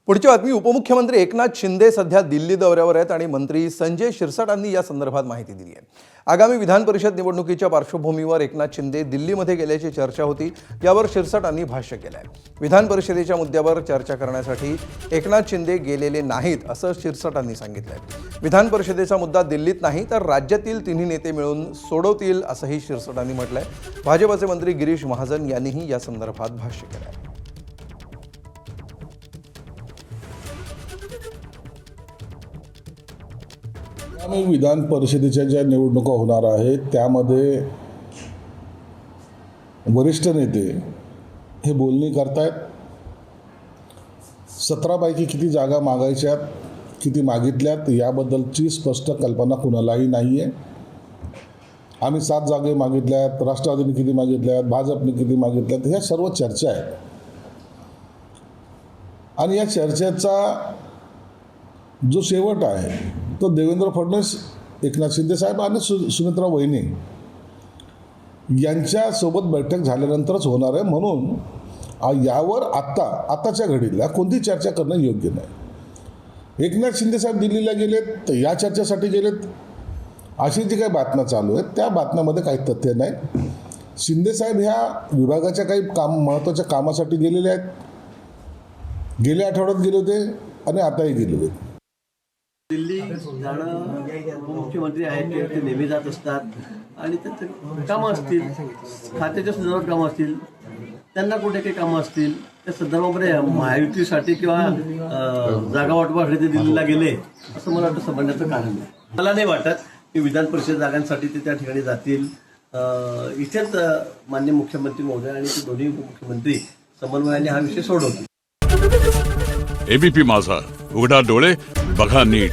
पुढची बातमी. उपमुख्यमंत्री एकनाथ शिंदे सध्या दिल्ली दौऱ्यावर आहेत आणि मंत्री संजय शिरसाटांनी या संदर्भात माहिती दिली आहे. आगामी विधान परिषद निवडणुकीच्या पार्श्वभूमीवर एकनाथ शिंदे दिल्लीमध्ये गेल्याची चर्चा होती. यावर शिरसाटांनी भाष्य केलं आहे. विधान परिषदेच्या मुद्द्यावर चर्चा करण्यासाठी एकनाथ शिंदे गेलेले नाहीत असं शिरसाटांनी सांगितलं आहे. विधान परिषदेचा मुद्दा दिल्लीत नाही तर राज्यातील तिन्ही नेते मिळून सोडवतील असंही शिरसाटांनी म्हटलं आहे. भाजपचे मंत्री गिरीश महाजन यांनीही या संदर्भात भाष्य केलं आहे. आगामी विधान परिषदेच्या ज्या निवडणुका होणार आहेत त्यामध्ये वरिष्ठ नेते हे बोलणी करतायत. 17 पैकी किती जागा मागायच्यात, किती मागितल्यात याबद्दलची स्पष्ट कल्पना कुणालाही नाही आहे. आम्ही 7 जागे मागितल्यात, राष्ट्रवादीने किती मागितल्यात, भाजपने किती मागितल्यात, ह्या सर्व चर्चा आहेत. आणि या चर्चेचा जो शेवट आहे तो देवेंद्र फडणवीस, एकनाथ शिंदे साहेब आणि सुनेत्रा वहिनी यांच्यासोबत बैठक झाल्यानंतरच होणार आहे. म्हणून यावर आताच्या घडीला कोणती चर्चा करणं योग्य नाही. एकनाथ शिंदे साहेब दिल्लीला गेलेत तर या चर्चेसाठी गेलेत अशी जी काही बातम्या चालू आहेत त्या बातम्यामध्ये काही तथ्य नाही. शिंदे साहेब ह्या विभागाच्या काही महत्त्वाच्या कामासाठी गेलेले आहेत. गेल्या आठवड्यात गेले होते आणि आताही गेले होते. दिल्ली जाणं उपमुख्यमंत्री आहेत ते नेहमी जात असतात आणि त्यांचे कामं असतील, खात्याच्या संदर्भात कामं असतील, त्यांना कुठे काही कामं असतील त्या संदर्भामध्ये महायुतीसाठी किंवा जागा वाटपासाठी ते दिल्लीला गेले असं मला वाटतं समजण्याचं कारण नाही. मला नाही वाटत की विधान परिषद जागांसाठी ते त्या ठिकाणी जातील. इथेच माननीय मुख्यमंत्री महोदय आणि ते दोन्ही उपमुख्यमंत्री समन्वयाने हा विषय सोडवतील. एबीपी माझा, उघडा डोळे बघा नीट.